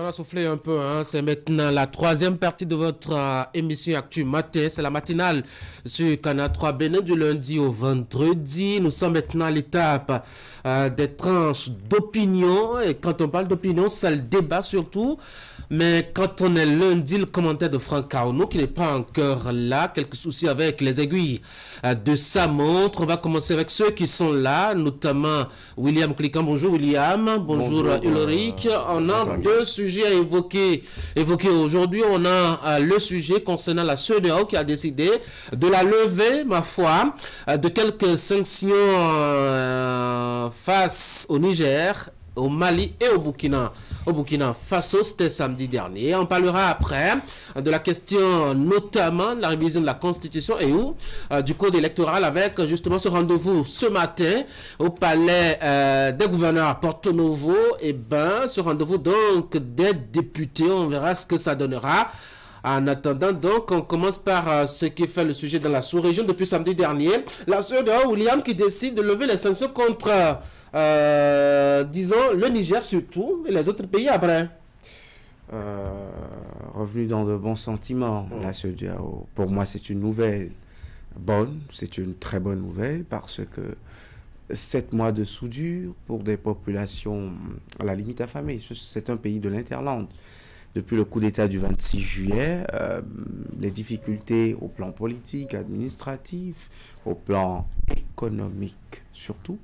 va souffler un peu, hein. C'est maintenant la troisième partie de votre émission Actu Matin. C'est la matinale sur Canal 3 Bénin du lundi au vendredi. Nous sommes maintenant à l'étape des tranches d'opinion. Et quand on parle d'opinion, c'est le débat surtout. Mais quand on est lundi, le commentaire de Franck Carnot, qui n'est pas encore là, quelques soucis avec les aiguilles de sa montre. On va commencer avec ceux qui sont là, notamment William Cliquant. Bonjour William. Bonjour Ulrich. On a deux sujets à évoquer aujourd'hui. On a le sujet concernant la CEDEAO qui a décidé de la lever, ma foi, de quelques sanctions face au Niger, au Mali et au Burkina Faso. C'était samedi dernier. On parlera après de la question notamment de la révision de la Constitution et du code électoral avec justement ce rendez-vous ce matin au palais des gouverneurs à Porto Novo. Et ce rendez-vous donc des députés, on verra ce que ça donnera. En attendant, donc, on commence par ce qui fait le sujet dans la sous-région depuis samedi dernier. La CEDEAO, William, qui décide de lever les sanctions contre, disons, le Niger surtout, et les autres pays après. Revenu dans de bons sentiments, la CEDEAO, pour moi, c'est une nouvelle bonne, c'est une très bonne nouvelle, parce que 7 mois de soudure pour des populations à la limite affamées, c'est un pays de l'interland. Depuis le coup d'État du 26 juillet, les difficultés au plan politique, administratif, au plan économique surtout,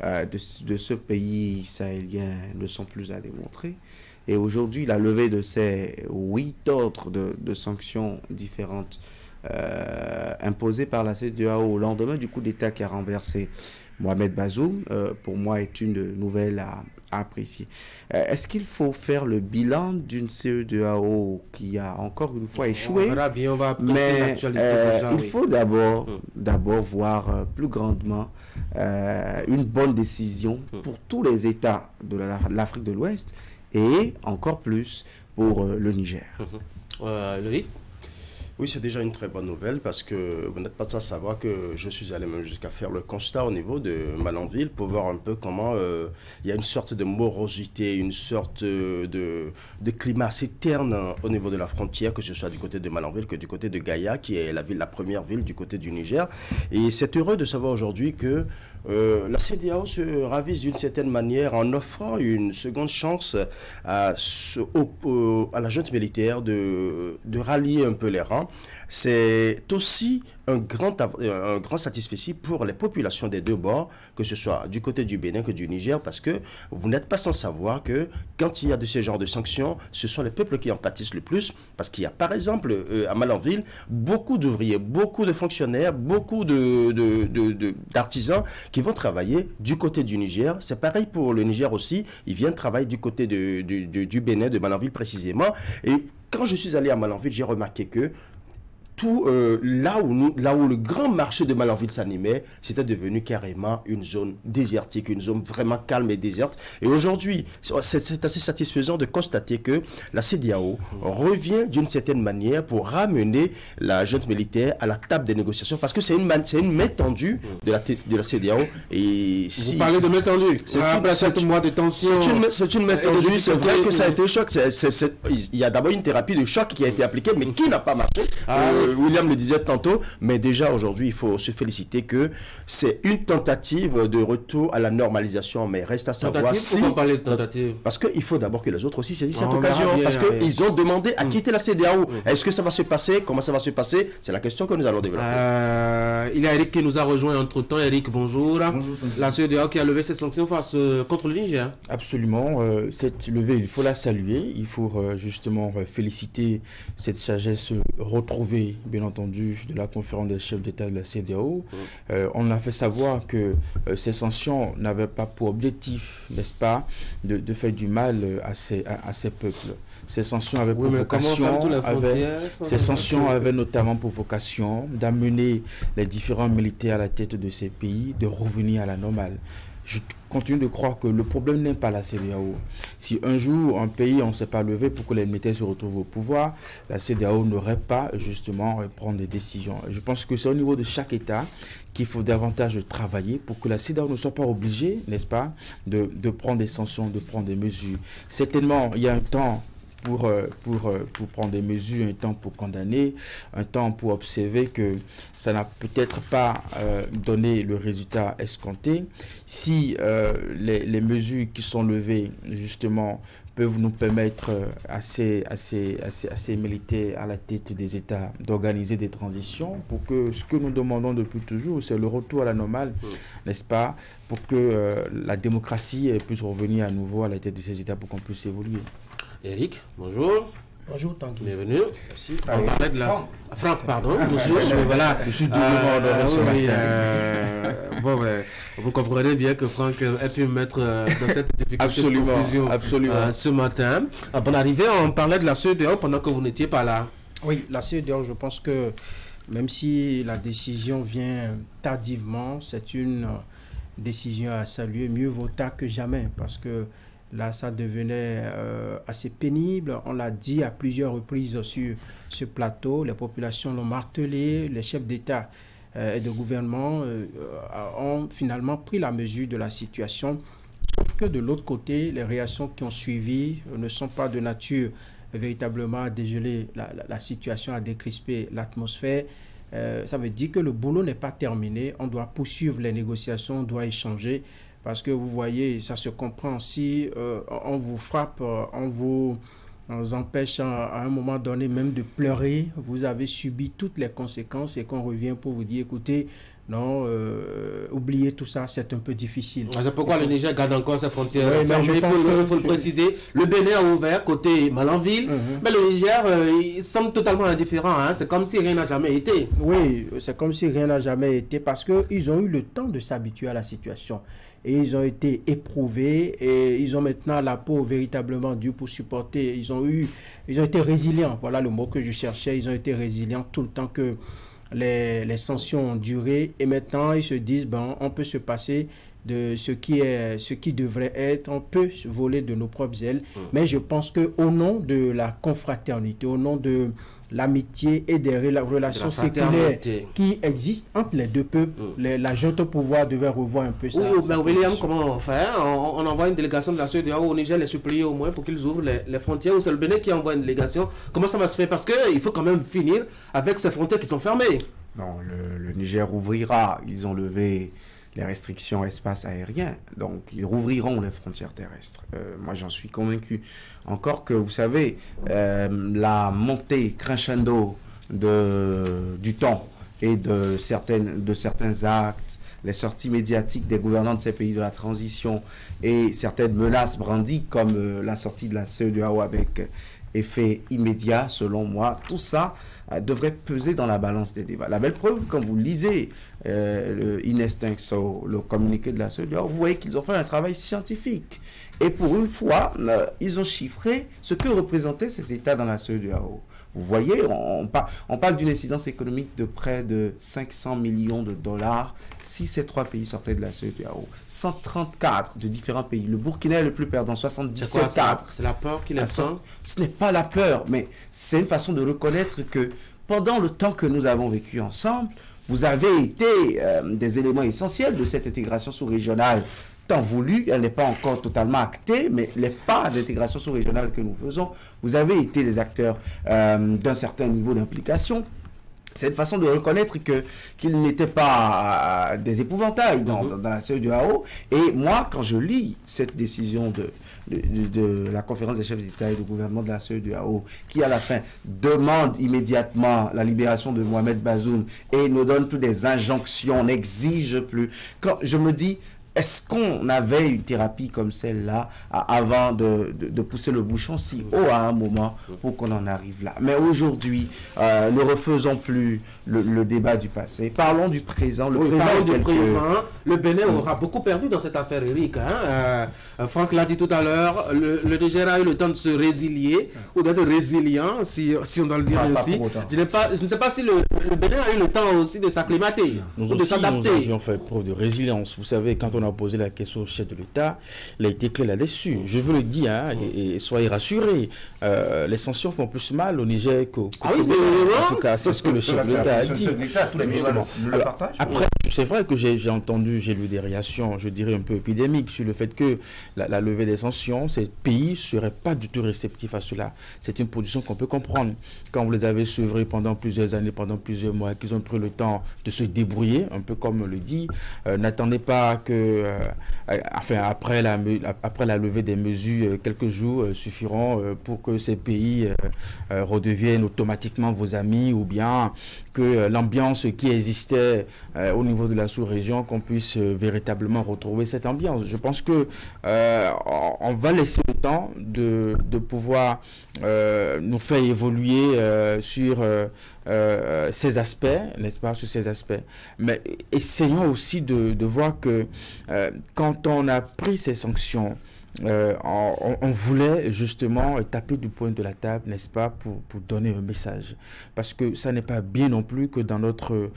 de ce pays sahélien ne sont plus à démontrer. Et aujourd'hui, la levée de ces 8 ordres de sanctions différentes imposées par la CEDEAO au lendemain du coup d'État qui a renversé Mohamed Bazoum, pour moi, est une nouvelle à apprécier. Est-ce qu'il faut faire le bilan d'une CEDEAO qui a encore une fois échoué? On verra bien, on va mais l'actualité déjà, il faut d'abord voir plus grandement une bonne décision pour tous les États de l'Afrique de l'Ouest et encore plus pour le Niger. Loïc? Oui, c'est déjà une très bonne nouvelle parce que vous n'êtes pas sans savoir que je suis allé même jusqu'à faire le constat au niveau de Malanville pour voir un peu comment il y a une sorte de morosité, une sorte de climat assez terne au niveau de la frontière, que ce soit du côté de Malanville que du côté de Gaïa, qui est la première ville du côté du Niger. Et c'est heureux de savoir aujourd'hui que la CEDEAO se ravise d'une certaine manière en offrant une seconde chance à la junte militaire de rallier un peu les rangs. C'est aussi un grand satisfait pour les populations des deux bords, que ce soit du côté du Bénin que du Niger, parce que vous n'êtes pas sans savoir que quand il y a de ce genre de sanctions, ce sont les peuples qui en pâtissent le plus, parce qu'il y a par exemple à Malanville beaucoup d'ouvriers, beaucoup de fonctionnaires, beaucoup d'artisans qui vont travailler du côté du Niger. C'est pareil pour le Niger aussi, ils viennent travailler du côté du Bénin, de Malanville précisément. Et quand je suis allé à Malanville, j'ai remarqué que tout là où le grand marché de Malanville s'animait, c'était devenu carrément une zone désertique, une zone vraiment calme et déserte. Et aujourd'hui, c'est assez satisfaisant de constater que la CEDEAO revient d'une certaine manière pour ramener la junte militaire à la table des négociations, parce que c'est une main tendue de la CEDEAO. Et si vous parlez de main tendue, après 7 mois de tension, c'est une main tendue. C'est vrai que ça a été choc. Il y a d'abord une thérapie de choc qui a été appliquée, mais qui n'a pas marché. William le disait tantôt, mais déjà aujourd'hui, il faut se féliciter que c'est une tentative de retour à la normalisation, mais reste à savoir si... Pourquoi parler de tentative? Parce qu'il faut d'abord que les autres aussi saisissent cette occasion, parce qu'ils ont demandé à quitter la CEDEAO. Est-ce que ça va se passer? Comment ça va se passer? C'est la question que nous allons développer. Il y a Eric qui nous a rejoint entre-temps. Eric, bonjour. Bonjour. La CEDEAO qui a levé ses sanctions contre le Niger. Absolument. Cette levée, il faut la saluer. Il faut justement féliciter cette sagesse retrouvée, bien entendu, de la conférence des chefs d'État de la CEDEAO. On a fait savoir que ces sanctions n'avaient pas pour objectif, n'est-ce pas, de faire du mal à ces peuples. Ces sanctions avaient pour vocation, avaient notamment pour vocation d'amener les différents militaires à la tête de ces pays, de revenir à la normale. Je continue de croire que le problème n'est pas la CEDEAO. Si un jour, un pays, on ne s'est pas levé pour que les militaires se retrouvent au pouvoir, la CEDEAO n'aurait pas justement prendre des décisions. Je pense que c'est au niveau de chaque État qu'il faut davantage travailler pour que la CEDEAO ne soit pas obligée, n'est-ce pas, de prendre des sanctions, de prendre des mesures. Certainement, il y a un temps pour prendre des mesures, un temps pour condamner, un temps pour observer que ça n'a peut-être pas donné le résultat escompté. Si les mesures qui sont levées, justement, peuvent nous permettre à ces militaires à la tête des États d'organiser des transitions pour que ce que nous demandons depuis toujours, c'est le retour à la normale, n'est-ce pas, pour que la démocratie puisse revenir à nouveau à la tête de ces États pour qu'on puisse évoluer. Eric, bonjour. Bonjour, Tanguy. Bienvenue. Merci. On parlait de la... Franck, pardon. Monsieur, voilà. Je suis doublement ce matin. Bon, vous comprenez bien que Franck a pu me mettre dans cette difficulté de confusion ce matin. À bonne arrivée, on parlait de la CEDEAO pendant que vous n'étiez pas là. Oui, la CEDEAO, je pense que même si la décision vient tardivement, c'est une décision à saluer. Mieux vaut tard que jamais, parce que là, ça devenait assez pénible. On l'a dit à plusieurs reprises sur ce plateau. Les populations l'ont martelé. Les chefs d'État et de gouvernement ont finalement pris la mesure de la situation. Sauf que de l'autre côté, les réactions qui ont suivi ne sont pas de nature véritablement à dégeler la situation, à décrisper l'atmosphère. Ça veut dire que le boulot n'est pas terminé. On doit poursuivre les négociations, on doit échanger. Parce que vous voyez, ça se comprend. Si on vous frappe, on vous empêche à un moment donné même de pleurer, vous avez subi toutes les conséquences et qu'on revient pour vous dire, écoutez, non, oubliez tout ça, c'est un peu difficile. C'est pourquoi le Niger garde encore ses frontières fermées. Il faut le préciser. Le Bénin a ouvert côté Malanville, mais le Niger, il semble totalement indifférent. Hein? C'est comme si rien n'a jamais été. Oui, c'est comme si rien n'a jamais été parce qu'ils ont eu le temps de s'habituer à la situation. Et ils ont été éprouvés et ils ont maintenant la peau véritablement dure pour supporter. Ils ont été résilients. Voilà le mot que je cherchais. Ils ont été résilients tout le temps que les sanctions ont duré. Et maintenant, ils se disent, ben, on peut se passer de ce qui devrait être. On peut se voler de nos propres ailes. Mais je pense qu'au nom de la confraternité, au nom de l'amitié et des relations séculaires qui existent entre les deux peuples, la junte au pouvoir devait revoir un peu ça. Oui, mais William, comment on fait? On envoie une délégation de la CEDEAO au Niger, les supplier au moins pour qu'ils ouvrent les frontières, ou c'est le Bénin qui envoie une délégation? Comment ça va se faire? Parce qu'il faut quand même finir avec ces frontières qui sont fermées. Non, le Niger ouvrira. Ils ont levé les restrictions espace aérien, donc ils rouvriront les frontières terrestres. Moi, j'en suis convaincu. Encore que, vous savez, la montée crescendo du temps et de certains actes, les sorties médiatiques des gouvernants de ces pays de la transition et certaines menaces brandies comme la sortie de la CEDEAO avec effet immédiat, selon moi, tout ça devrait peser dans la balance des débats. La belle preuve, quand vous lisez le Inestinso, le communiqué de la CEDEAO, vous voyez qu'ils ont fait un travail scientifique. Et pour une fois, ils ont chiffré ce que représentaient ces États dans la CEDEAO. Vous voyez, on parle d'une incidence économique de près de 500 millions de dollars si ces trois pays sortaient de la CEDEAO. 134 de différents pays. Le Burkina est le plus perdant, 77,4. C'est la peur qui les sent? Ce n'est pas la peur, mais c'est une façon de reconnaître que pendant le temps que nous avons vécu ensemble, vous avez été des éléments essentiels de cette intégration sous-régionale tant voulu. Elle n'est pas encore totalement actée, mais les pas d'intégration sous-régionale que nous faisons, vous avez été des acteurs d'un certain niveau d'implication. C'est une façon de reconnaître qu'ils n'étaient pas des épouvantails dans la CEDEAO. Et moi, quand je lis cette décision de la conférence des chefs d'État et de gouvernement de la CEDEAO, qui à la fin demande immédiatement la libération de Mohamed Bazoum et nous donne toutes des injonctions, n'exige plus, quand je me dis, est-ce qu'on avait une thérapie comme celle-là avant de pousser le bouchon si haut à un moment pour qu'on en arrive là? Mais aujourd'hui, ne refaisons plus le débat du passé. Parlons du présent. Parlons du présent. Le Bénin aura beaucoup perdu dans cette affaire, Eric. Hein? Franck l'a dit tout à l'heure, le Niger a eu le temps de se résilier, ou d'être résilient, si on doit le dire ainsi. Je ne sais pas si le Bénin a eu le temps aussi de s'acclimater, ou de s'adapter. Nous avions fait preuve de résilience. Vous savez, quand on a posé la question au chef de l'État, il a été clair là-dessus. Je veux le dire, hein, et soyez rassurés, les sanctions font plus mal au Niger qu'au Bénin. En tout cas, c'est ce que le chef de l'État a dit. Justement. Après, c'est vrai que j'ai lu des réactions, je dirais un peu épidémiques, sur le fait que la levée des sanctions, ces pays ne seraient pas du tout réceptifs à cela. C'est une position qu'on peut comprendre. Quand vous les avez sevrés pendant plusieurs années, pendant plusieurs mois, qu'ils ont pris le temps de se débrouiller, un peu comme on le dit, n'attendez pas que, après la levée des mesures, quelques jours suffiront pour que ces pays redeviennent automatiquement vos amis, ou bien que l'ambiance qui existait au niveau de la sous-région, qu'on puisse véritablement retrouver cette ambiance. Je pense que on va laisser le temps de pouvoir nous faire évoluer sur ces aspects, n'est-ce pas, sur ces aspects. Mais essayons aussi de voir que quand on a pris ces sanctions, on voulait justement taper du poing de la table, n'est-ce pas, pour donner un message. Parce que ça n'est pas bien non plus que dans notre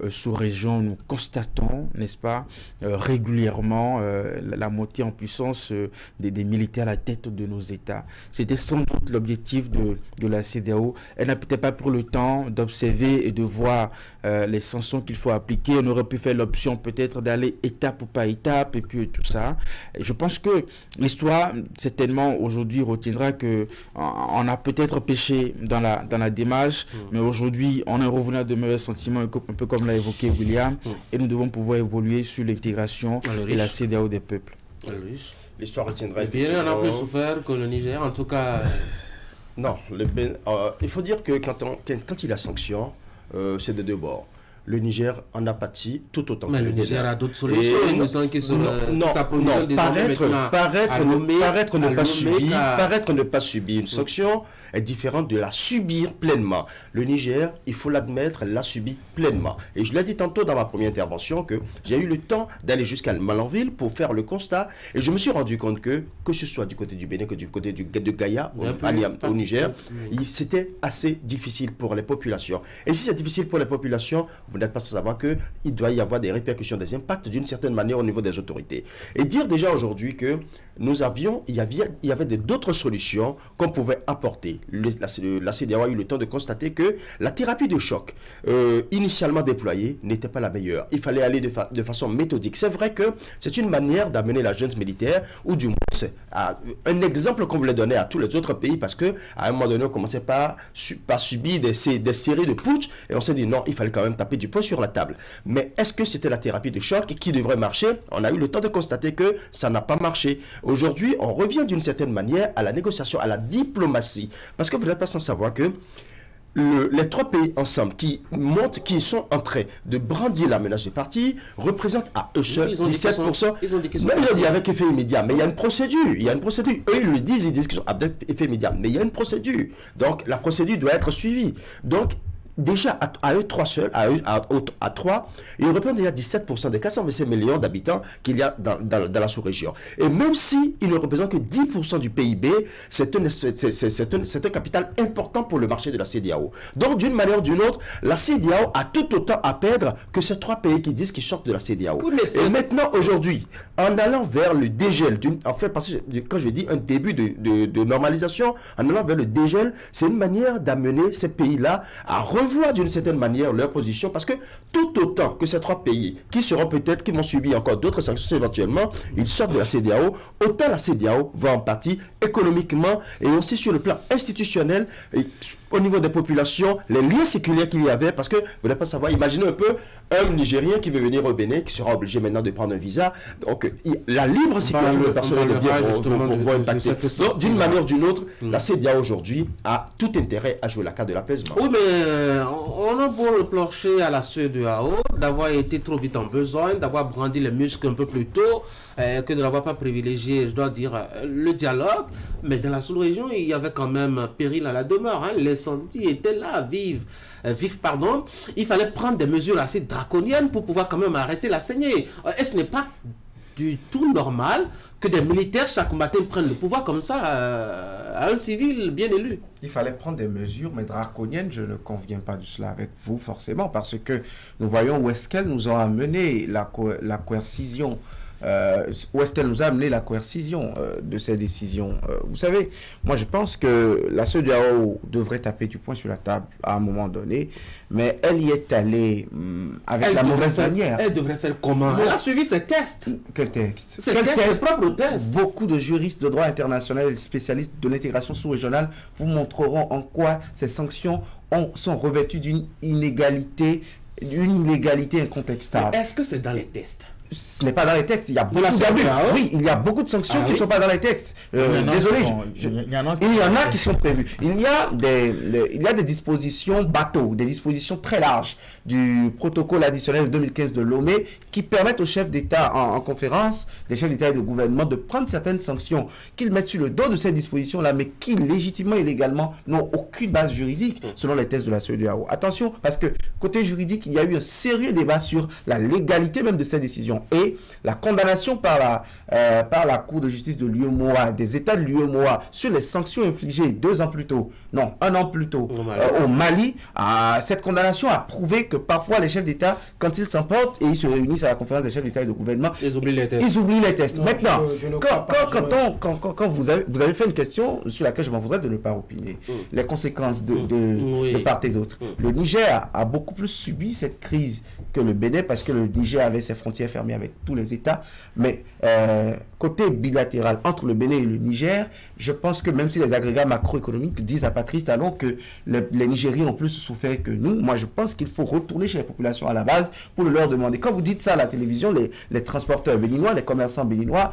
sous-région, nous constatons, n'est-ce pas, régulièrement la montée en puissance des militaires à la tête de nos États. C'était sans doute l'objectif de la CEDEAO. Elle n'a peut-être pas pris le temps d'observer et de voir les sanctions qu'il faut appliquer. On aurait pu faire l'option peut-être d'aller étape par étape et puis tout ça. Et je pense que l'histoire, certainement, aujourd'hui, retiendra que on a peut-être péché dans la démarche, mais aujourd'hui, on est revenu à de mauvais sentiments, un peu comme l'a évoqué William, et nous devons pouvoir évoluer sur l'intégration et la CEDEAO des peuples. L'histoire retiendra. Et puis, on a plus souffert que le Niger, en tout cas. Non, il faut dire que quand il y a sanction, c'est de deux bords. Le Niger en a pâti tout autant que le Niger a d'autres solutions. Paraître ne pas subir une sanction est différent de la subir pleinement. Le Niger, il faut l'admettre, l'a subi pleinement. Et je l'ai dit tantôt dans ma première intervention que j'ai eu le temps d'aller jusqu'à Malanville pour faire le constat. Et je me suis rendu compte que ce soit du côté du Bénin que du côté de Gaïa, au Niger, c'était assez difficile pour les populations. Et si c'est difficile pour les populations, vous n'êtes pas sans savoir qu'il doit y avoir des répercussions, des impacts d'une certaine manière au niveau des autorités. Et dire déjà aujourd'hui que il y avait d'autres solutions qu'on pouvait apporter. La CEDEAO a eu le temps de constater que la thérapie de choc initialement déployée n'était pas la meilleure. Il fallait aller de façon méthodique. C'est vrai que c'est une manière d'amener la junte militaire, ou du moins un exemple qu'on voulait donner à tous les autres pays, parce que à un moment donné on commençait par subir des séries de putsch, et on s'est dit non, il fallait quand même taper du poing sur la table. Mais est-ce que c'était la thérapie de choc qui devrait marcher? On a eu le temps de constater que ça n'a pas marché. Aujourd'hui, on revient d'une certaine manière à la négociation, à la diplomatie. Parce que vous n'êtes pas sans savoir que les trois pays ensemble qui sont en train de brandir la menace de parti, représentent à eux seuls 17%. Ils ont dit avec effet immédiat, mais il y a une procédure. Eux, ils le disent, ils disent qu'ils ont avec effet immédiat, mais il y a une procédure. Donc, la procédure doit être suivie. Donc, déjà, à eux trois seuls, à trois, ils représentent déjà 17% des 425 millions d'habitants qu'il y a dans la sous-région. Et même s'ils ne représentent que 10% du PIB, c'est un capital important pour le marché de la CEDEAO. Donc, d'une manière ou d'une autre, la CEDEAO a tout autant à perdre que ces trois pays qui disent qu'ils sortent de la CEDEAO. Oui, et maintenant, aujourd'hui, en allant vers le dégel, parce que quand je dis un début de normalisation, en allant vers le dégel, c'est une manière d'amener ces pays-là à revoir d'une certaine manière leur position, parce que tout autant que ces trois pays qui vont subir encore d'autres sanctions éventuellement, ils sortent de la CEDEAO, autant la CEDEAO va en partie économiquement et aussi sur le plan institutionnel, et au niveau des populations, les liens séculaires qu'il y avait, parce que vous n'allez pas savoir, imaginez un peu un Nigérien qui veut venir au Bénin, qui sera obligé maintenant de prendre un visa, donc la libre circulation des personnes de biens vont impacter. Donc d'une manière ou d'une autre, la CEDEAO aujourd'hui a tout intérêt à jouer la carte de l'apaisement. Oui, mais on a beau reprocher à la CEDEAO d'avoir été trop vite en besoin, d'avoir brandi les muscles un peu plus tôt, que de n'avoir pas privilégié, je dois dire, le dialogue. Mais dans la sous-région, il y avait quand même péril à la demeure. L'incendie était là, vif. Il fallait prendre des mesures assez draconiennes pour pouvoir quand même arrêter la saignée. Et ce n'est pas du tout normal que des militaires chaque matin prennent le pouvoir comme ça à un civil bien élu. Il fallait prendre des mesures, mais draconiennes, je ne conviens pas de cela avec vous forcément, parce que nous voyons où est-ce qu'elles nous ont amené la coercition où est-ce qu'elle nous a amené la coercition de ces décisions. Vous savez, moi je pense que la CEDEAO devrait taper du poing sur la table à un moment donné, mais elle y est allée avec la mauvaise manière. Elle devrait faire comment? Elle a suivi ses tests. Quel texte? Ses propres tests. Beaucoup de juristes de droit international et spécialistes de l'intégration sous-régionale vous montreront en quoi ces sanctions sont revêtues d'une inégalité incontestable. Est-ce que c'est dans les tests? Ce n'est pas dans les textes, il y a beaucoup d'abus. Oui, il y a beaucoup de sanctions qui ne sont pas dans les textes. Désolé, il y en a qui sont prévues. Il y a des dispositions bateaux, des dispositions très larges du protocole additionnel de 2015 de Lomé qui permettent aux chefs d'État en conférence, les chefs d'État et de gouvernement de prendre certaines sanctions qu'ils mettent sur le dos de ces dispositions-là, mais qui légitimement et légalement n'ont aucune base juridique selon les tests de la CEDEAO. Attention, parce que côté juridique, il y a eu un sérieux débat sur la légalité même de ces décisions. Et la condamnation par la Cour de justice de l'UEMOA, des États de l'UEMOA, sur les sanctions infligées 2 ans plus tôt, non, 1 an plus tôt, au Mali, cette condamnation a prouvé que parfois les chefs d'État, quand ils s'emportent et ils se réunissent à la conférence des chefs d'État et de gouvernement, ils oublient les tests. Non, maintenant, quand vous avez fait une question sur laquelle je m'en voudrais de ne pas opiner, les conséquences de part et d'autre. Le Niger a beaucoup plus subi cette crise que le Bénin parce que le Niger avait ses frontières fermées avec tous les États, mais côté bilatéral entre le Bénin et le Niger, je pense que même si les agrégats macroéconomiques disent à Patrice Talon que les Nigériens ont plus souffert que nous, moi je pense qu'il faut retourner chez les populations à la base pour leur demander. Quand vous dites ça à la télévision, les transporteurs béninois, les commerçants béninois,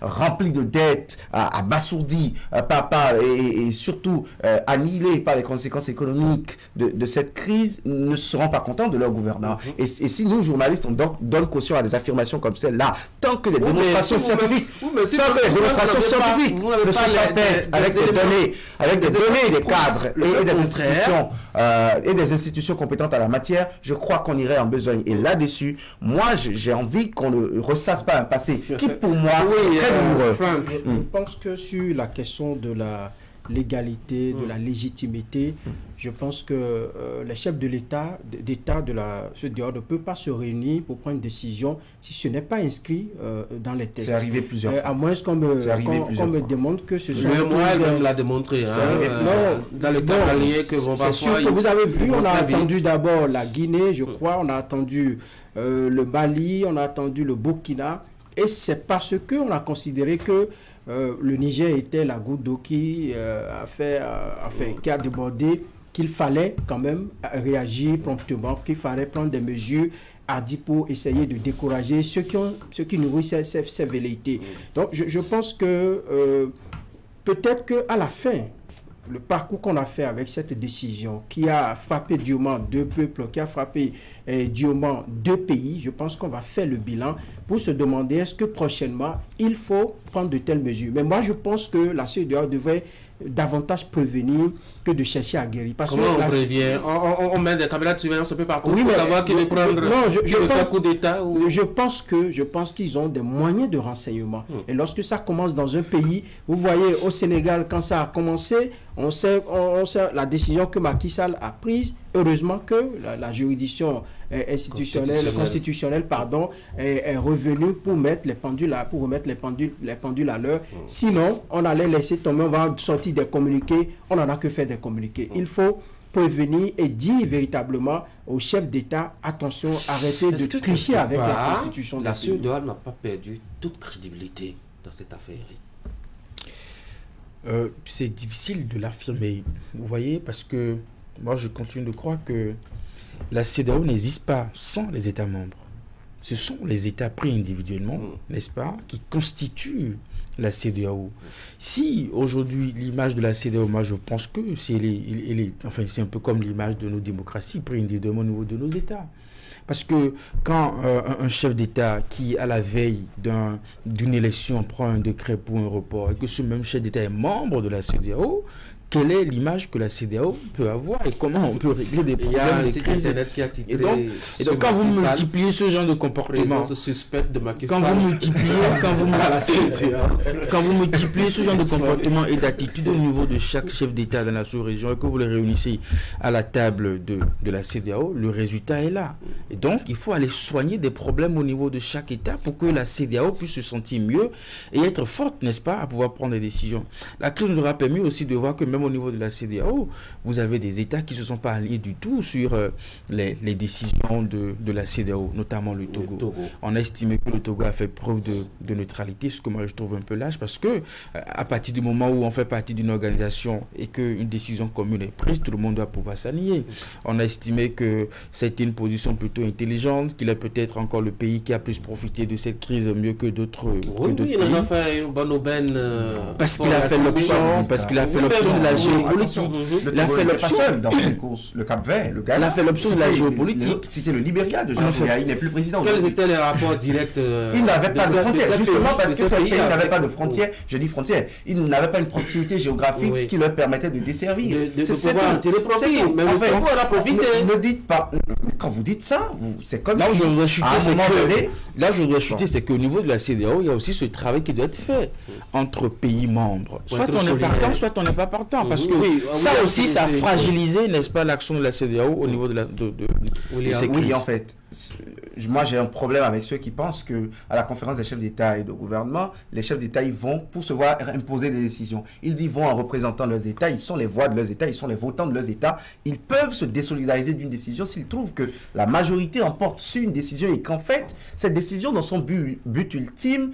remplis de dettes, abasourdis et surtout annihilés par les conséquences économiques de cette crise, ne seront pas contents de leur gouvernement. Et si nous, journalistes, on donne caution à des affirmations comme celle-là, tant que les démonstrations scientifiques ne sont pas faites avec des données, des cadres et des institutions compétentes à la matière, je crois qu'on irait en besogne. Et là-dessus, moi, j'ai envie qu'on ne ressasse pas un passé qui, pour moi, est très douloureux. Je pense que sur la question de la légalité, de la légitimité, je pense que les chefs de l'État, de la CEDEAO ne peuvent pas se réunir pour prendre une décision si ce n'est pas inscrit dans les tests. C'est arrivé plusieurs fois. À moins qu'on me demande que ce soit... Elle-même l'a démontré. Dans le cas allié que vont c'est sûr que vous avez vu, on a attendu d'abord la Guinée, je crois, on a attendu le Mali, on a attendu le Burkina, et c'est parce qu'on a considéré que le Niger était la goutte d'eau qui a débordé, qu'il fallait quand même réagir promptement, qu'il fallait prendre des mesures hardies pour essayer de décourager ceux qui nourrissent ces velléités. Donc je pense que peut-être qu'à la fin, le parcours qu'on a fait avec cette décision qui a frappé durement 2 peuples, qui a frappé durement 2 pays, je pense qu'on va faire le bilan pour se demander est-ce que prochainement il faut prendre de telles mesures. Mais moi je pense que la CEDEAO devrait davantage prévenir que de chercher à guérir. Parce comment on prévient? On met des caméras de surveillance un peu partout pour savoir qui veut prendre coup d'État ou... Je pense qu'ils ont des moyens de renseignement. Et lorsque ça commence dans un pays, vous voyez au Sénégal, quand ça a commencé, on sait la décision que Macky Sall a prise. Heureusement que la juridiction constitutionnelle est revenue pour mettre les pendules à l'heure. Sinon, on allait laisser tomber, on va sortir des communiqués, on n'en a que faire des communiqués. Il faut prévenir et dire véritablement aux chefs d'État, attention, arrêtez de tricher avec la Constitution. La CEDEAO n'a pas perdu toute crédibilité dans cette affaire. C'est difficile de l'affirmer, vous voyez, parce que moi je continue de croire que la CEDEAO n'existe pas sans les États membres. Ce sont les États pris individuellement, n'est-ce pas, qui constituent la CEDEAO. Si aujourd'hui l'image de la CEDEAO, moi je pense que c'est un peu comme l'image de nos démocraties prises individuellement au niveau de nos États. Parce que quand un chef d'État qui, à la veille d'une élection, prend un décret pour un report et que ce même chef d'État est membre de la CEDEAO, quelle est l'image que la CEDEAO peut avoir et comment on peut régler des problèmes de crise. Et donc quand vous multipliez ce genre de comportement, quand vous multipliez ce genre de comportement et d'attitude au niveau de chaque chef d'État dans la sous-région et que vous les réunissez à la table de la CEDEAO, le résultat est là. Et donc, il faut aller soigner des problèmes au niveau de chaque État pour que la CEDEAO puisse se sentir mieux et être forte, n'est-ce pas, à pouvoir prendre des décisions. La crise nous aura permis aussi de voir que même au niveau de la CEDEAO, vous avez des États qui ne se sont pas alliés du tout sur les décisions de la CEDEAO, notamment le Togo. On a estimé que le Togo a fait preuve de neutralité, ce que moi je trouve un peu lâche, parce que à partir du moment où on fait partie d'une organisation et qu'une décision commune est prise, tout le monde doit pouvoir s'aligner. On a estimé que c'était une position plutôt intelligente, qu'il est peut-être encore le pays qui a plus profité de cette crise mieux que d'autres pays. Il en a fait une bonne aubaine. Parce qu'il a fait l'option, de la géopolitique. Il a fait l'option dans une course. Le Cap-Vert, le Ghana. Il a fait l'option de la géopolitique. C'était le Libéria de Jean il n'est plus président. Quels étaient les rapports directs? Il n'avait pas de frontières, justement parce que ce pays n'avait pas de frontières. Je dis frontières. Il n'avait pas une proximité géographique qui leur permettait de desservir. De pouvoir en tirer profit. Mais le Togo en a profité. Ne dites pas. Quand vous dites ça, c'est comme là où si, je voudrais chuter, à un moment donné... Là, je voudrais chuter, c'est qu'au niveau de la CEDEAO, il y a aussi ce travail qui doit être fait entre pays membres. Soit on est partant, soit on n'est pas partant. Parce que ça aussi, ça a fragilisé, n'est-ce pas, l'action de la CEDEAO au niveau de la... Oui, en fait. Moi, j'ai un problème avec ceux qui pensent que à la conférence des chefs d'État et de gouvernement, les chefs d'État, ils vont pour se voir imposer des décisions. Ils y vont en représentant leurs États, ils sont les voix de leurs États, ils sont les votants de leurs États. Ils peuvent se désolidariser d'une décision s'ils trouvent que la majorité emporte sur une décision et qu'en fait, cette décision, dans son but ultime,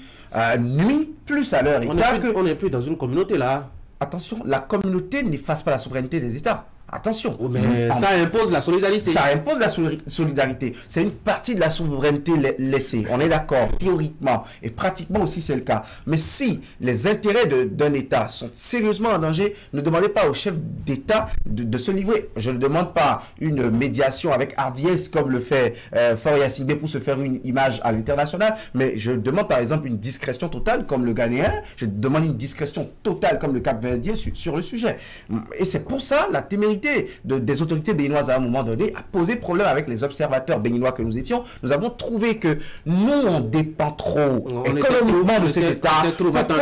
nuit plus à leur État On n'est plus dans une communauté là. Attention, la communauté n'efface pas la souveraineté des États. Attention. Mais ça impose la solidarité. Ça impose la solidarité. C'est une partie de la souveraineté laissée. On est d'accord, théoriquement. Et pratiquement aussi, c'est le cas. Mais si les intérêts d'un État sont sérieusement en danger, ne demandez pas au chef d'État de se livrer. Je ne demande pas une médiation avec hardiesse comme le fait Faure Gnassingbé pour se faire une image à l'international. Mais je demande par exemple une discrétion totale comme le Ghanéen. Je demande une discrétion totale comme le Cap-Verdien sur le sujet. Et c'est pour ça la témérité des autorités béninoises à un moment donné a posé problème avec les observateurs béninois que nous étions. Nous avons trouvé que nous, on dépend trop économiquement de cet État pour être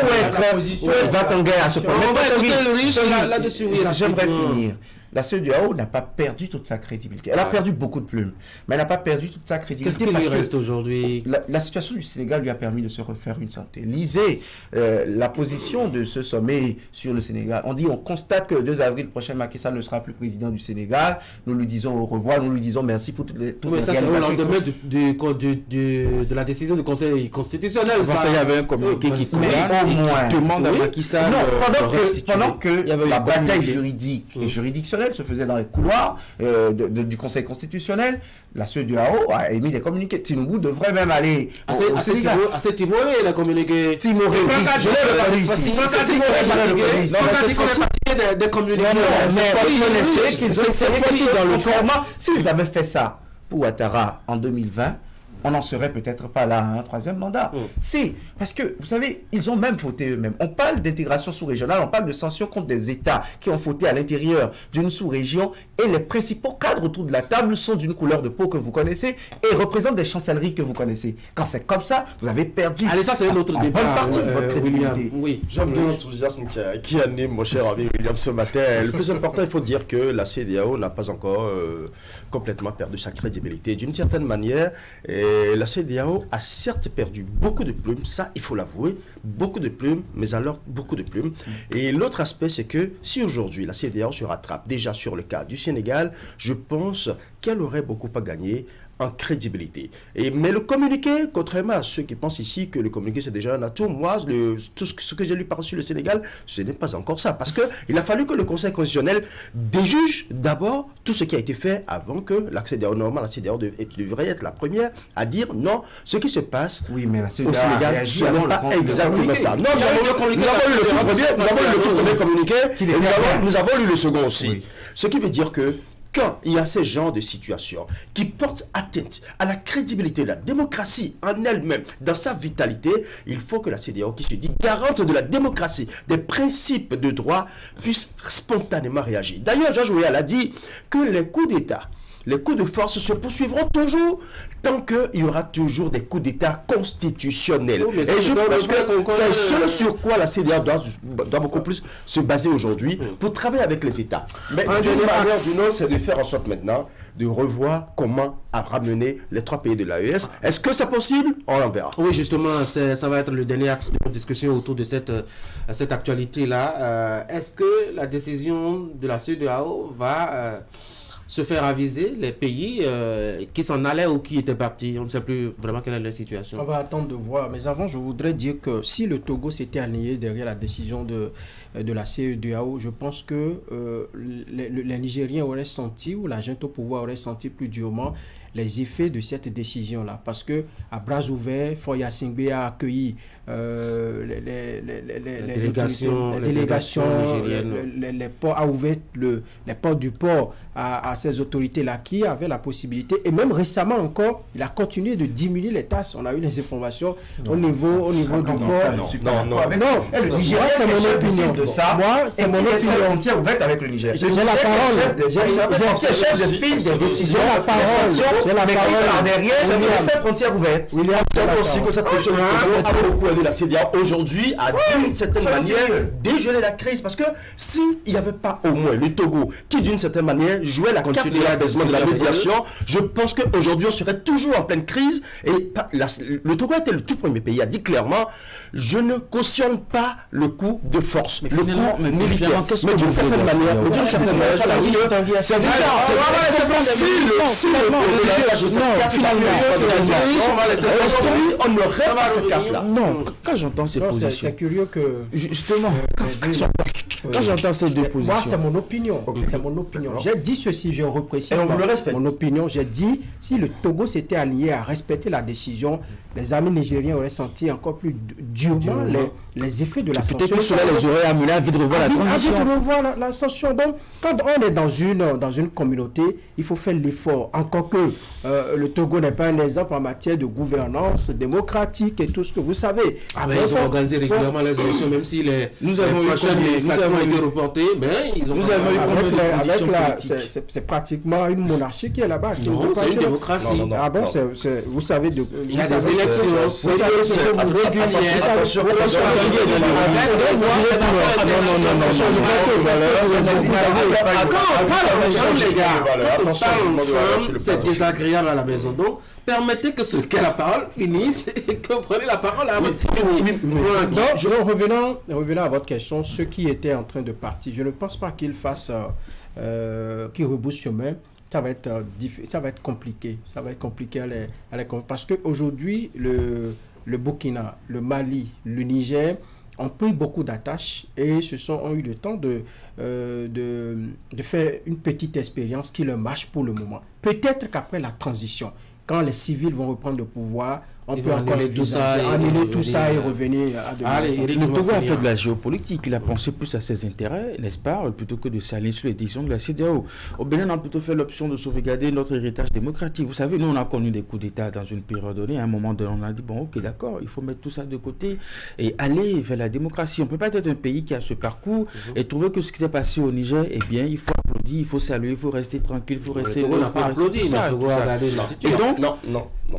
va-t-en-guerre à ce point. On va écouter le riche là-dessus. J'aimerais finir. La CEDEAO n'a pas perdu toute sa crédibilité. Elle a perdu beaucoup de plumes, mais elle n'a pas perdu toute sa crédibilité. Qu'est-ce qui lui reste aujourd'hui? La situation du Sénégal lui a permis de se refaire une santé. Lisez la position de ce sommet sur le Sénégal. On constate que le 2 avril prochain, Macky Sall ne sera plus président du Sénégal. Nous lui disons au revoir, nous lui disons merci pour toutes les mais ça, c'est au lendemain de la décision du Conseil constitutionnel. Il y avait un communiqué qui demande à Macky Sall pendant que la bataille juridique et juridictionnelle se faisait dans les couloirs du Conseil constitutionnel, la CEDEAO a émis des communiqués. Tinubu devrait même aller assez timoré, il a communiqué. Timoré, oui. Je l'ai reconnu ici. Des communiqués. Dans le format, s'ils avaient fait ça pour Ouattara en 2020, on n'en serait peut-être pas là à un troisième mandat. Si, parce que, vous savez, ils ont même fauté eux-mêmes. On parle d'intégration sous-régionale, on parle de sanctions contre des États qui ont fauté à l'intérieur d'une sous-région et les principaux cadres autour de la table sont d'une couleur de peau que vous connaissez et représentent des chancelleries que vous connaissez. Quand c'est comme ça, vous avez perdu. Allez, ça c'est un autre débat. Bonne partie de votre crédibilité. Oui, j'aime bien l'enthousiasme qui anime mon cher ami William ce matin. Le plus important, il faut dire que la CEDEAO n'a pas encore complètement perdu sa crédibilité. D'une certaine manière, la CEDEAO a certes perdu beaucoup de plumes, ça il faut l'avouer, beaucoup de plumes, mais alors beaucoup de plumes. Et l'autre aspect, c'est que si aujourd'hui la CEDEAO se rattrape déjà sur le cas du Sénégal, je pense qu'elle aurait beaucoup à gagner en crédibilité. Mais le communiqué, contrairement à ceux qui pensent ici que le communiqué c'est déjà un atout, moi, tout ce que j'ai lu par-dessus le Sénégal, ce n'est pas encore ça. Parce qu'il a fallu que le Conseil constitutionnel déjuge d'abord tout ce qui a été fait avant que la CEDEAO, normalement, la CEDEAO devrait être la première à dire non, ce qui se passe au Sénégal, ce n'est pas exactement ça. Non, nous avons lu le tout premier communiqué et nous avons lu le second aussi. Oui. Ce qui veut dire que quand il y a ces genres de situations qui portent atteinte à la crédibilité de la démocratie en elle-même, dans sa vitalité, il faut que la CEDEAO, qui se dit garante de la démocratie, des principes de droit, puisse spontanément réagir. D'ailleurs, Georges Weah a dit que les coups d'État les coups de force se poursuivront toujours tant qu'il y aura toujours des coups d'État constitutionnels. Oui, et je pense que c'est ce sur quoi la CEDEAO doit beaucoup plus se baser aujourd'hui pour travailler avec les États. Mais d'une manière ou d'une autre, c'est de faire en sorte maintenant de revoir comment ramener les 3 pays de l'AES. Est-ce que c'est possible? On en verra. Oui, justement, ça va être le dernier axe de notre discussion autour de cette actualité-là. Est-ce que la décision de la CEDEAO va se faire aviser les pays qui s'en allaient ou qui étaient partis? On ne sait plus vraiment quelle est la situation. On va attendre de voir. Mais avant, je voudrais dire que si le Togo s'était aligné derrière la décision de la CEDEAO, je pense que les Nigériens auraient senti, ou la junte au pouvoir aurait senti plus durement les effets de cette décision-là. Parce que à bras ouverts, Foya Singbe a accueilli les délégations nigériennes, les ports, a ouvert les ports du port à ces autorités-là qui avaient la possibilité. Et même récemment encore, il a continué de diminuer les tasses. On a eu les informations au niveau du port. Le Nigeria, c'est mon opinion de ça. Moi, c'est mon opinion. C'est frontière ouverte avec le Nigeria. J'ai la parole. J'ai chef de file des décisions. J'ai la parole. Derrière, c'est une frontière ouverte. William, c'est aussi que cette question a beaucoup aidé la CEDEAO aujourd'hui à d'une certaine manière dégeler la crise. Parce que s'il n'y avait pas au moins le Togo qui d'une certaine manière jouait la carte de l'apaisement, de la médiation, je pense qu'aujourd'hui on serait toujours en pleine crise. Et le Togo était le tout premier pays a dit clairement: je ne cautionne pas le coup de force, le coup militaire. Mais d'une certaine manière, c'est on n'aurait pas cette carte-là. Non, quand j'entends ces positions, c'est curieux que justement, quand j'entends ces deux positions, moi c'est mon opinion. C'est mon opinion. J'ai dit ceci, je reprécise. Et on vous le respecte. Mon opinion, j'ai dit si le Togo s'était aligné à respecter la décision, les amis nigériens auraient senti encore plus durement les effets de la sanction. Peut-être que cela les aurait amenés à vite revoir la transition. À vite revoir la sanction. Donc, quand on est dans une communauté, il faut faire l'effort. Encore que le Togo n'est pas un exemple en matière de gouvernance démocratique et tout ce que vous savez. Ah ben ils ont organisé régulièrement les élections, même si nous avons été reportés, mais ils ont c'est pratiquement une monarchie qui est là-bas. Non, c'est une démocratie. Ah bon, vous savez il y a des élections. Vous savez ce que vous c'est désagréable à la maison. Donc, permettez que ce qu'est la parole finisse et que vous preniez la parole à votre Donc, revenons à votre question, ceux qui étaient en train de partir, je ne pense pas qu'ils fassent, qu'ils reboussent chemin. Ça va être compliqué. Ça va être compliqué parce qu'aujourd'hui, le Burkina, le Mali, le Niger ont pris beaucoup d'attaches et ont eu le temps de faire une petite expérience qui leur marche pour le moment. Peut-être qu'après la transition, quand les civils vont reprendre le pouvoir, on peut encore annuler tout ça et revenir à le Togo a fait de la géopolitique, il a pensé plus à ses intérêts, n'est-ce pas, plutôt que de s'aligner sur les décisions de la CEDEAO. Au Bénin, on a plutôt fait l'option de sauvegarder notre héritage démocratique. Vous savez, nous, on a connu des coups d'État dans une période donnée. À un moment donné, on a dit, bon, ok, d'accord, il faut mettre tout ça de côté et aller vers la démocratie. On ne peut pas être un pays qui a ce parcours et trouver que ce qui s'est passé au Niger, eh bien, il faut applaudir, il faut saluer, il faut rester tranquille, il faut rester... On n'a pas applaudi, et donc, non.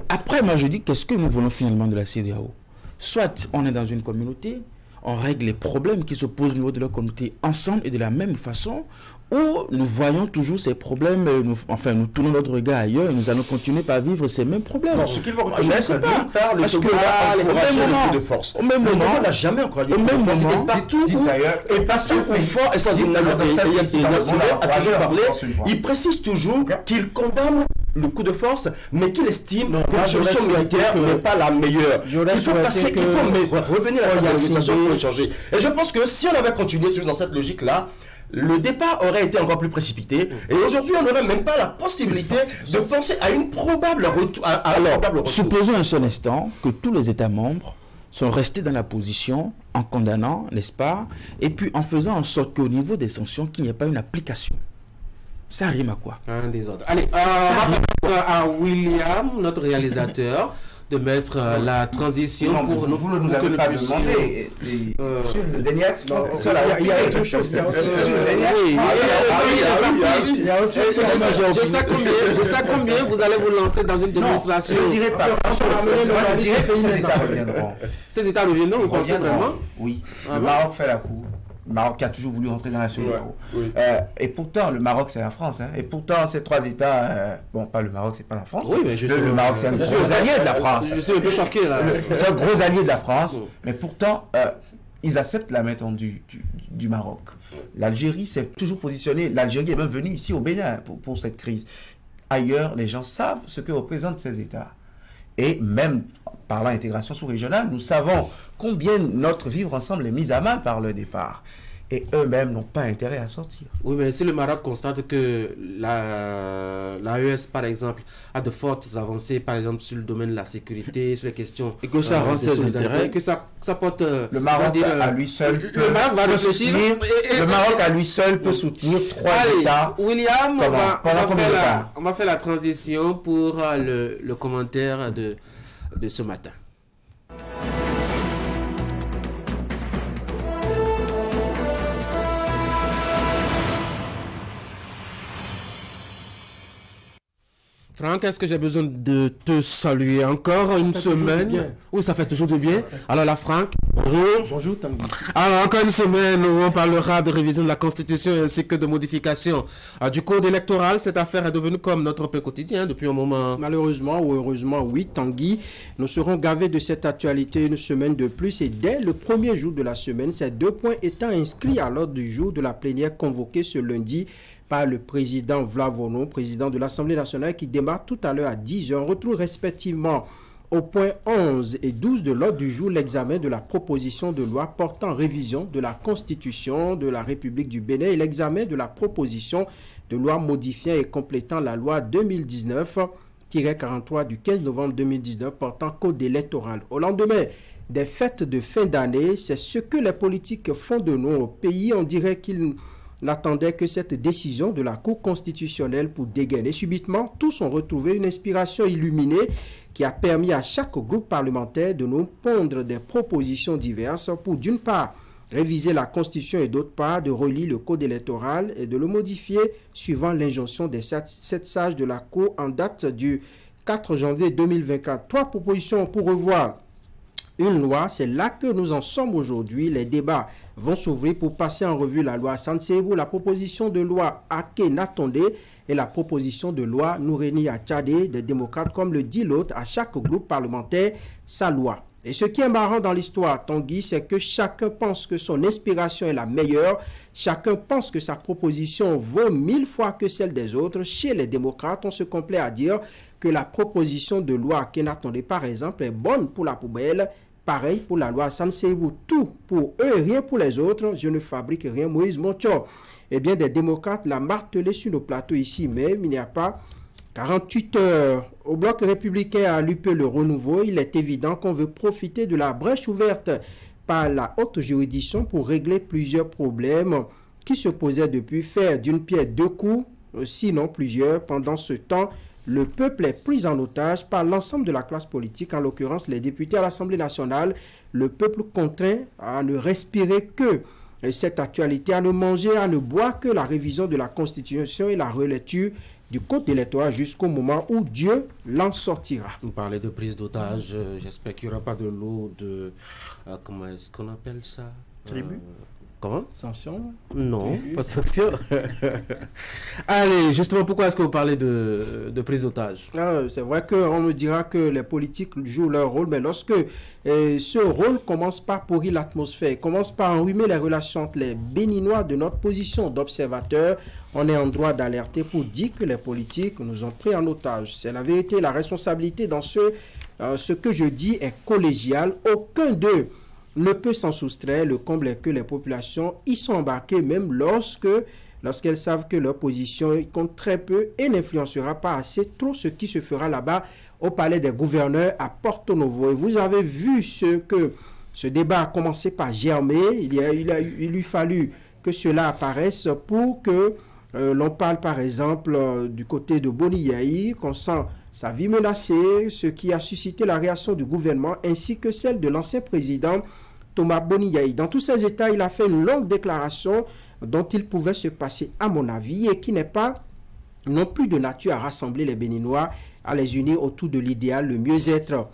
Après, moi, je dis, qu'est-ce que nous voulons finalement de la CEDEAO? Soit on est dans une communauté, on règle les problèmes qui se posent au niveau de la communauté ensemble et de la même façon, ou nous voyons toujours ces problèmes, nous tournons notre regard ailleurs et nous allons continuer par vivre ces mêmes problèmes. Non, ce qu'il faut reconnaître, c'est que le Togo a encouragé le coup de force. Au même moment, on n'a jamais encouragé le coup de force. Et partout où fort et sans a toujours parlé, il précise toujours qu'il condamne le coup de force, mais qu'il estime que la solution militaire n'est pas la meilleure. Il faut revenir à la négociation pour changer. Et je pense que si on avait continué dans cette logique-là, le départ aurait été encore plus précipité. Et aujourd'hui, on n'aurait même pas la possibilité de penser à une probable retour. Alors, supposons un seul instant que tous les États membres sont restés dans la position en condamnant, n'est-ce pas, et puis en faisant en sorte qu'au niveau des sanctions, qu'il n'y ait pas une application. Ça rime à quoi? Un désordre. Allez, à William, notre réalisateur. de mettre la transition Non, pour vous ne nous pour que avez pas puissions- demandé. Sur le dernier axe, il y a autre chose. Il y a autre chose. Il y a autre chose. Je sais combien vous allez vous lancer dans une démonstration. Je ne dirais pas. Je dirais que ces États reviendront. Ces États reviendront, vous pensez vraiment? Oui. Ah Le bon? Maroc fait la cour. Le Maroc qui a toujours voulu rentrer dans la CEDEAO. Oui. Et pourtant, le Maroc, c'est la France. Hein. Et pourtant, ces trois États, bon, pas le Maroc, c'est pas la France. Oui, mais je suis- le Maroc, c'est un gros allié de la France. Je suis un peu choqué là. C'est un gros allié de la France. Oh. Mais pourtant, ils acceptent la main tendue du Maroc. L'Algérie s'est toujours positionnée. L'Algérie est même venue ici au Bénin pour cette crise. Ailleurs, les gens savent ce que représentent ces États. Et même par l'intégration sous-régionale, nous savons combien notre vivre ensemble est mis à mal par le départ. Et eux-mêmes n'ont pas intérêt à sortir. Oui, mais si le Maroc constate que l'AES, par exemple, a de fortes avancées, par exemple, sur le domaine de la sécurité, sur les questions... Et que ça rend de ses solidarité, intérêts. Que ça porte... Le Maroc on va dire, à lui seul le Maroc va réfléchir. le Maroc à lui seul peut soutenir trois Allez, États. William, Comment? Pendant combien de temps? on va faire la transition pour le commentaire de ce matin. Franck, est-ce que j'ai besoin de te saluer encore une Ça fait toujours du semaine? bien. Oui, ça fait toujours du bien. Alors là, Franck, bonjour. Bonjour Tanguy. Alors, encore une semaine où on parlera de révision de la Constitution ainsi que de modification du code électoral. Cette affaire est devenue comme notre pain quotidien depuis un moment. Malheureusement ou heureusement, oui, Tanguy, nous serons gavés de cette actualité une semaine de plus et dès le premier jour de la semaine, ces 2 points étant inscrits à l'ordre du jour de la plénière convoquée ce lundi par le président Vlavono, président de l'Assemblée nationale, qui démarre tout à l'heure à 10h. On retrouve respectivement au point 11 et 12 de l'ordre du jour l'examen de la proposition de loi portant révision de la Constitution de la République du Bénin et l'examen de la proposition de loi modifiant et complétant la loi 2019-43 du 15 novembre 2019 portant code électoral. Au lendemain des fêtes de fin d'année, c'est ce que les politiques font de nous au pays. On dirait qu'ils n'attendaient que cette décision de la Cour constitutionnelle pour dégainer. Subitement, tous ont retrouvé une inspiration illuminée qui a permis à chaque groupe parlementaire de nous pondre des propositions diverses pour, d'une part, réviser la Constitution et d'autre part, de relire le code électoral et de le modifier suivant l'injonction des 7 sages de la Cour en date du 4 janvier 2024. 3 propositions pour revoir une loi, c'est là que nous en sommes aujourd'hui. Les débats vont s'ouvrir pour passer en revue la loi Sansebou, la proposition de loi Ake Natonde et la proposition de loi Noureni Achade des démocrates. Comme le dit l'autre, à chaque groupe parlementaire, sa loi. Et ce qui est marrant dans l'histoire, Tanguy, c'est que chacun pense que son inspiration est la meilleure. Chacun pense que sa proposition vaut 1000 fois que celle des autres. Chez les démocrates, on se complaît à dire que la proposition de loi Ake Natonde, par exemple, est bonne pour la poubelle. Pareil pour la loi Sansebou, tout pour eux et rien pour les autres. Je ne fabrique rien. Moïse Moncho, eh bien, des démocrates l'ont martelé sur nos plateaux ici même. Il n'y a pas 48 heures. Au bloc républicain à l'UP Le Renouveau, il est évident qu'on veut profiter de la brèche ouverte par la haute juridiction pour régler plusieurs problèmes qui se posaient depuis. Faire d'une pierre 2 coups, sinon plusieurs. Pendant ce temps, le peuple est pris en otage par l'ensemble de la classe politique, en l'occurrence les députés à l'Assemblée nationale. Le peuple contraint à ne respirer que cette actualité, à ne manger, à ne boire que la révision de la Constitution et la relecture du code électoral jusqu'au moment où Dieu l'en sortira. Vous parlez de prise d'otage, j'espère qu'il n'y aura pas de lot de... comment est-ce qu'on appelle ça? Tribu. Comment? Sanction? Non, pas sanction. Allez, justement, pourquoi est-ce que vous parlez de prise d'otage? C'est vrai qu'on me dira que les politiques jouent leur rôle, mais lorsque ce rôle commence par pourrir l'atmosphère, commence par enrhumer les relations entre les Béninois de notre position d'observateur, on est en droit d'alerter pour dire que les politiques nous ont pris en otage. C'est la vérité, la responsabilité dans ce que je dis est collégial. Aucun d'eux ne peut s'en soustraire. Le comble est que les populations y sont embarquées, même lorsqu'elles savent que leur position compte très peu et n'influencera pas assez trop ce qui se fera là-bas au palais des gouverneurs à Porto Novo. Et vous avez vu ce débat a commencé par germer. Il lui fallu que cela apparaisse pour que l'on parle par exemple du côté de Boni Yahi, qu'on sent sa vie menacée, ce qui a suscité la réaction du gouvernement ainsi que celle de l'ancien président Thomas Boniyaï. Dans tous ces états, il a fait une longue déclaration dont il pouvait se passer à mon avis et qui n'est pas non plus de nature à rassembler les Béninois, à les unir autour de l'idéal, le mieux-être.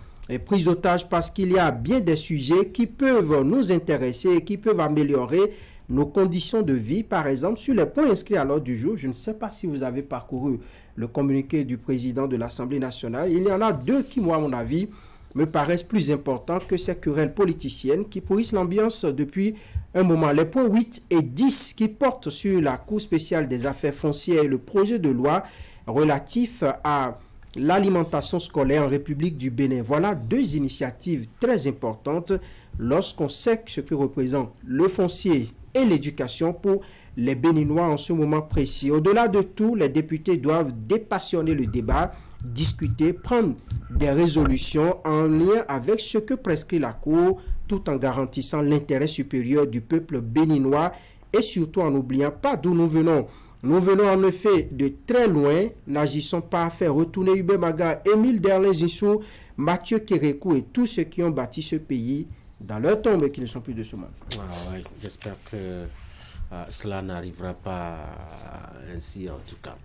Prise d'otage parce qu'il y a bien des sujets qui peuvent nous intéresser et qui peuvent améliorer nos conditions de vie. Par exemple, sur les points inscrits à l'ordre du jour, je ne sais pas si vous avez parcouru le communiqué du président de l'Assemblée nationale. Il y en a deux qui, moi, à mon avis, me paraissent plus importants que ces querelles politiciennes qui pourrissent l'ambiance depuis un moment. Les points 8 et 10 qui portent sur la Cour spéciale des affaires foncières et le projet de loi relatif à l'alimentation scolaire en République du Bénin. Voilà deux initiatives très importantes lorsqu'on sait ce que représente le foncier et l'éducation pour les Béninois en ce moment précis. Au-delà de tout, les députés doivent dépassionner le débat, discuter, prendre des résolutions en lien avec ce que prescrit la Cour, tout en garantissant l'intérêt supérieur du peuple béninois et surtout en n'oubliant pas d'où nous venons. Nous venons en effet de très loin. N'agissons pas à faire retourner Hubert Maga, Émile Derlin-Zissou, Mathieu Kérékou et tous ceux qui ont bâti ce pays dans leur tombe et qui ne sont plus de ce monde. Oui, j'espère que cela n'arrivera pas ainsi en tout cas.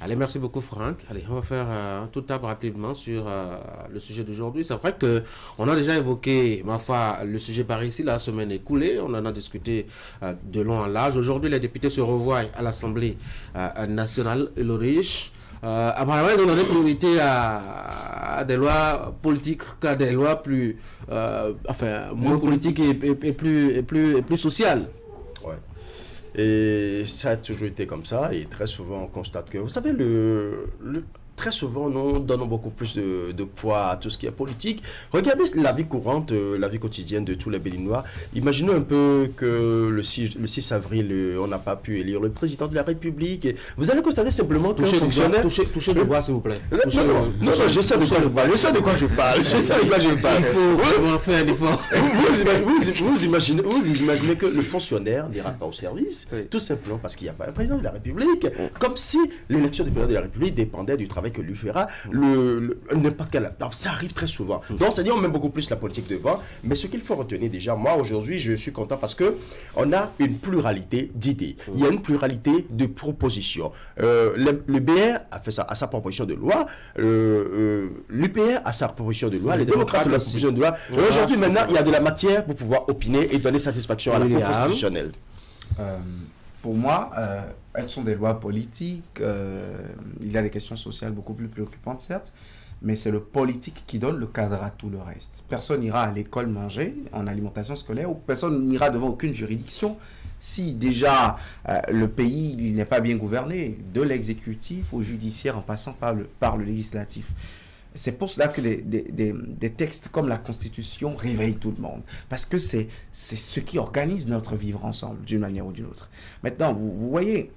Allez, merci beaucoup Franck. Allez, on va faire un tout table rapidement sur le sujet d'aujourd'hui. C'est vrai qu'on a déjà évoqué, ma foi, le sujet par ici la semaine écoulée. On en a discuté de long en large. Aujourd'hui, les députés se revoient à l'Assemblée nationale et le riche. Apparemment, ils ont donné priorité à des lois politiques qu'à des lois plus, moins politiques et plus sociales. Ouais. Et ça a toujours été comme ça, et très souvent on constate que, vous savez, très souvent, nous donnons beaucoup plus de poids à tout ce qui est politique. Regardez la vie courante, la vie quotidienne de tous les Béninois. Imaginons un peu que le 6 avril, on n'a pas pu élire le président de la République. Et vous allez constater simplement qu'un fonctionnaire... Touchez le bois, s'il vous plaît. Non, je sais de quoi je parle. Je sais de quoi je parle. Je sais de quoi je parle. Il faut vraiment faire un effort. Vous imaginez que le fonctionnaire n'ira pas au service, tout simplement parce qu'il n'y a pas un président de la République. Comme si l'élection du président de la République dépendait du travail que lui fera n'importe quel... Non, ça arrive très souvent. Donc, c'est-à-dire on met beaucoup plus la politique devant. Mais ce qu'il faut retenir déjà, moi, aujourd'hui, je suis content parce que on a une pluralité d'idées. Il y a une pluralité de propositions. Le BR a fait ça à sa proposition de loi. L'UPR a sa proposition de loi. Les démocrates ont leur proposition de loi. Aujourd'hui, maintenant, il y a de la matière pour pouvoir opiner et donner satisfaction à la Cour constitutionnelle. Pour moi, elles sont des lois politiques. Il y a des questions sociales beaucoup plus préoccupantes, certes, mais c'est le politique qui donne le cadre à tout le reste. Personne n'ira à l'école manger en alimentation scolaire, ou personne n'ira devant aucune juridiction si déjà le pays n'est pas bien gouverné, de l'exécutif au judiciaire en passant par le législatif. C'est pour cela que des textes comme la Constitution réveillent tout le monde. Parce que c'est ce qui organise notre vivre ensemble, d'une manière ou d'une autre. Maintenant, vous voyez,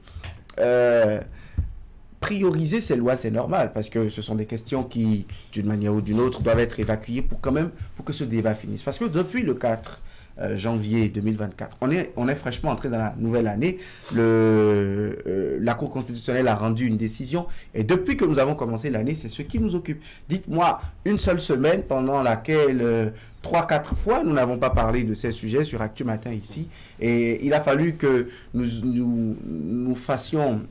prioriser ces lois, c'est normal. Parce que ce sont des questions qui, d'une manière ou d'une autre, doivent être évacuées pour que ce débat finisse. Parce que depuis le 4 janvier 2024. On est fraîchement entré dans la nouvelle année. La Cour constitutionnelle a rendu une décision. Et depuis que nous avons commencé l'année, c'est ce qui nous occupe. Dites-moi une seule semaine pendant laquelle 3-4 fois, nous n'avons pas parlé de ces sujets sur Actu Matin ici. Et il a fallu que nous fassions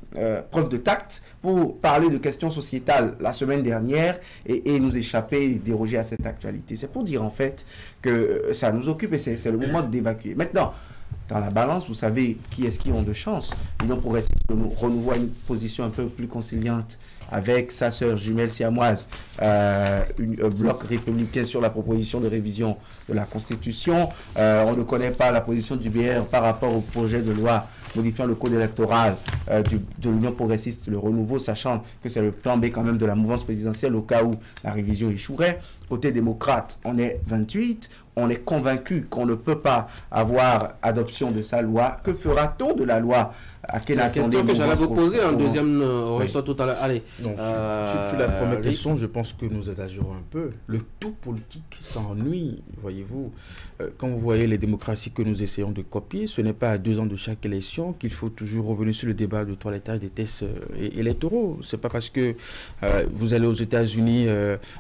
preuve de tact pour parler de questions sociétales la semaine dernière et nous échapper et déroger à cette actualité. C'est pour dire en fait que ça nous occupe et c'est le moment d'évacuer. Maintenant, dans la balance, vous savez qui ont de chance. Ils ont pour rester renouveau à une position un peu plus conciliante avec sa sœur jumelle siamoise, un bloc républicain sur la proposition de révision de la Constitution. On ne connaît pas la position du BR par rapport au projet de loi modifiant le code électoral de l'Union progressiste, le renouveau, sachant que c'est le plan B quand même de la mouvance présidentielle au cas où la révision échouerait. Côté démocrate, on est 28. On est convaincu qu'on ne peut pas avoir adoption de sa loi. Que fera-t-on de la loi à C'est quel la question que j'allais vous poser en deuxième ressort tout à l'heure. Allez. Donc, sur la première question, je pense que nous exagérons un peu. Le tout politique s'ennuie, voyez-vous. Quand vous voyez les démocraties que nous essayons de copier, ce n'est pas à 2 ans de chaque élection qu'il faut toujours revenir sur le débat de toilettage des tests électoraux. C'est pas parce que vous allez aux États-Unis,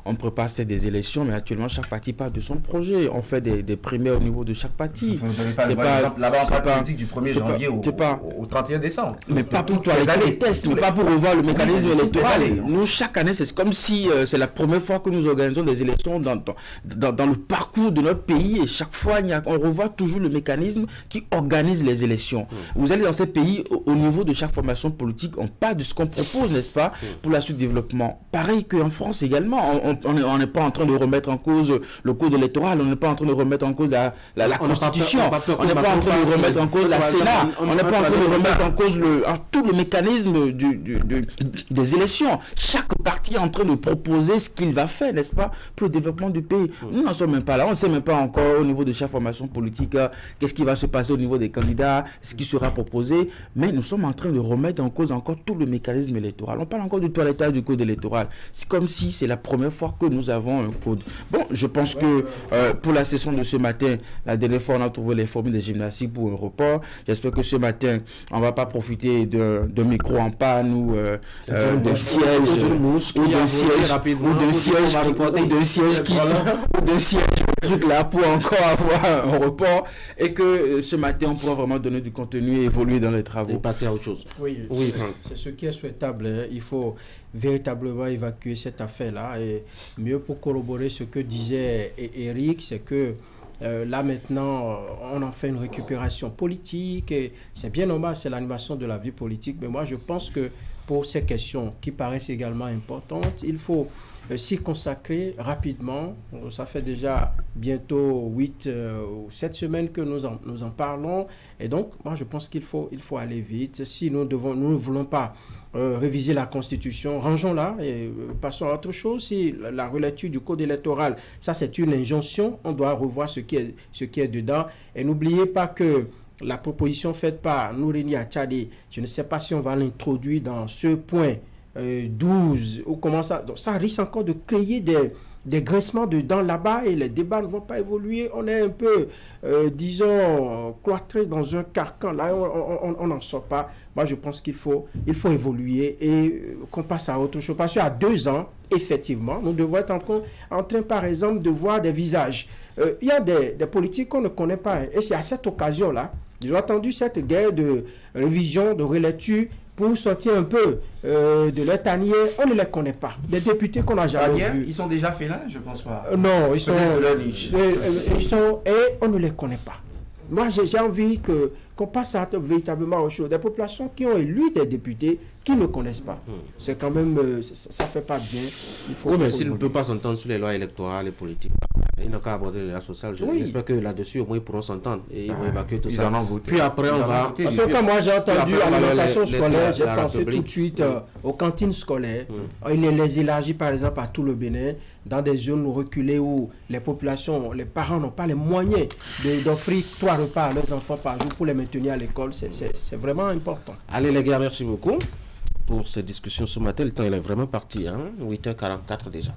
on prépare des élections, mais actuellement chaque parti parle de son projet. On fait des primaires au niveau de chaque parti. Vous n'avez pas là-bas en politique du 1er janvier au 31 décembre. Mais pas pour toiletter les tests, mais pas pour revoir le mécanisme électoral. Nous, chaque année, c'est comme si c'est la première fois que nous organisons des élections dans le parcours de notre pays, et chaque fois, on revoit toujours le mécanisme qui organise les élections. Vous allez dans ces pays, au niveau de chaque formation politique, on parle de ce qu'on propose, n'est-ce pas, pour la suite du développement. Pareil qu'en France également, on n'est pas en train de remettre en cause le code électoral, on n'est pas en train de remettre en cause la Constitution, on n'est pas en train de remettre en cause la Sénat, on n'est pas en train de remettre en cause tout le mécanisme des élections. Chaque parti est en train de proposer ce qu'il va faire, n'est-ce pas, pour le développement du pays. Nous n'en sommes même pas là, on ne sait même pas encore au niveau de chaque formation politique qu'est-ce qui va se passer au niveau des candidats, ce qui sera proposé, mais nous sommes en train de remettre en cause encore tout le mécanisme électoral. On parle encore du toilettage du code électoral. C'est comme si c'est la première fois que nous avons un code. Bon, je pense que pour la session de ce matin, la dernière fois on a trouvé les formules de gymnastique pour un report. J'espère que ce matin, on ne va pas profiter de micro en panne ou de siège truc là pour encore avoir un report, et que ce matin on pourra vraiment donner du contenu et évoluer dans les travaux. Et passer à autre chose. Oui, c'est ce qui est souhaitable. Hein. Il faut véritablement évacuer cette affaire-là. Et mieux pour corroborer ce que disait Eric, c'est que là maintenant, on en fait une récupération politique. Et c'est bien normal, c'est l'animation de la vie politique. Mais moi, je pense que pour ces questions qui paraissent également importantes, il faut s'y consacrer rapidement. Ça fait déjà bientôt 8 ou 7 semaines que nous en parlons. Et donc, moi, je pense qu'il faut aller vite. Si nous ne voulons pas réviser la Constitution, rangeons-la et passons à autre chose. Si la relecture du Code électoral, ça c'est une injonction, on doit revoir ce qui est dedans. Et n'oubliez pas que la proposition faite par Nourini Achadi, je ne sais pas si on va l'introduire dans ce point 12 ou comment ça. Donc ça risque encore de créer des graissements dedans là-bas et les débats ne vont pas évoluer. On est un peu, disons, cloîtré dans un carcan. Là, on n'en sort pas. Moi, je pense qu'il faut évoluer et qu'on passe à autre chose. Parce qu'à 2 ans, effectivement, nous devons être en train, par exemple, de voir des visages. Il y a des politiques qu'on ne connaît pas. Et c'est à cette occasion-là, ils ont attendu cette guerre de révision, de relecture, pour sortir un peu de leur tanière. On ne les connaît pas. Des députés qu'on n'a jamais vus. Ils sont déjà faits là, je pense pas. Non, ils sont de leur niche. Et on ne les connaît pas. Moi, j'ai envie qu'on passe à véritablement aux choses. Des populations qui ont élu des députés qui ne connaissent pas. C'est quand même, ça ne fait pas bien. Oui, mais s'il ne peut pas s'entendre sur les lois électorales et politiques, il n'a qu'à aborder les lois sociales. J'espère que là-dessus, au moins, ils pourront s'entendre et ils vont évacuer tout ça. Puis après, on va... Parce que quand moi, j'ai entendu l'alimentation scolaire, j'ai pensé tout de suite aux cantines scolaires. Il les élargit, par exemple, à tout le Bénin, dans des zones reculées où les populations, les parents n'ont pas les moyens d'offrir 3 repas à leurs enfants par jour pour les maintenir à l'école. C'est vraiment important. Allez les gars, merci beaucoup pour cette discussion ce matin. Le temps il est vraiment parti, hein? 8h44 déjà.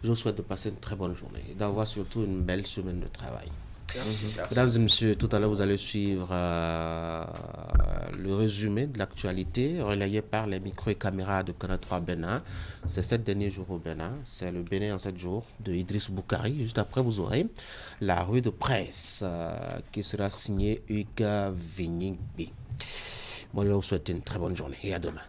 Je vous souhaite de passer une très bonne journée et d'avoir surtout une belle semaine de travail. Merci. Mesdames et messieurs, tout à l'heure vous allez suivre le résumé de l'actualité relayé par les micros et caméras de Canal 3 Bénin. C'est 7 derniers jours au Bénin. C'est le Bénin en 7 jours de Idriss Boukari. Juste après, vous aurez la revue de presse qui sera signée Hugues Vignigbi. Moi, je vous souhaite une très bonne journée et à demain.